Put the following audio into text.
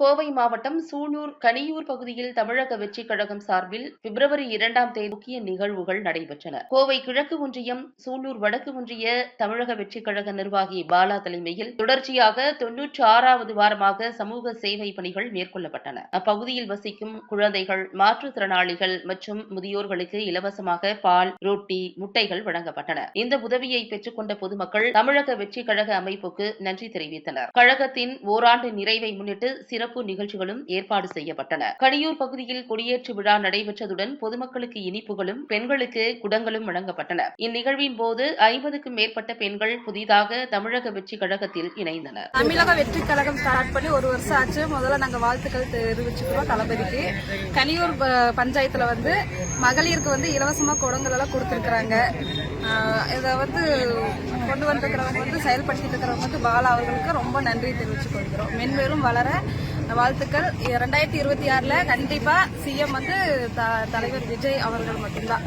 கோவை மாவட்டம் சூலூர் கனியூர் பகுதியில் தமிழக வெற்றிக் கழகம் சார்பில் பிப்ரவரி 2ஆம் தேதி முக்கிய நிகழ்வுகள் நடைபெற்றன. கோவை கிழக்கு ஒன்றியம், சூலூர் வடக்கு ஒன்றிய தமிழக வெற்றிக் கழக நிர்வாகி பாலா தலைமையில் தொடர்ச்சியாக 96வது வாரமாக சமூக சேவை பணிகள் மேற்கொள்ளப்பட்டன. அப்பகுதியில் வசிக்கும் குழந்தைகள், மாற்றுத்திறனாளிகள் மற்றும் முதியோர்களுக்கு இலவசமாக பால், ரொட்டி, முட்டைகள் வழங்கப்பட்டன. இந்த உதவியை பெற்றுக் கொண்ட பொதுமக்கள் தமிழக வெற்றிக் கழக அமைப்புக்கு நன்றி தெரிவித்தனர். கழகத்தின் ஓராண்டு நிறைவை முன்னிட்டு சிறப்பு நிகழ்ச்சிகளும் ஏற்பாடு செய்யப்பட்டன. கனியூர் பகுதியில் கொடியேற்று விழா நடைபெற்றதுடன் பொதுமக்களுக்கு இனிப்புகளும், பெண்களுக்கு குடங்களும் வழங்கப்பட்டன. இந்நிகழ்வின் போது 50க்கும் மேற்பட்ட பெண்கள் புதிதாக தமிழக வெற்றிக் கழகத்தில் இணைந்தனர். தமிழக வெற்றிக் கழகம் ஸ்டார்ட் பண்ணி ஒரு வருஷம் ஆச்சு. முதல்ல நாங்க வாழ்த்துக்கள் தெரிவிச்சுக்கிறோம் தளபதிக்கு. கனியூர் பஞ்சாயத்துல மகளிருக்கு இலவசமா குடங்கள் எல்லாம் கொடுத்திருக்கிறாங்க. இதை கொண்டு வந்திருக்கிறவங்க செயல்படுத்திட்டு இருக்கிறவங்க பாலா அவர்களுக்கு ரொம்ப நன்றி தெரிவித்துக் கொள்கிறோம். மென்மேலும் வளர வாழ்த்துக்கள். 2026 கண்டிப்பா சிஎம் தலைவர் விஜய் அவர்கள் மட்டும்தான்.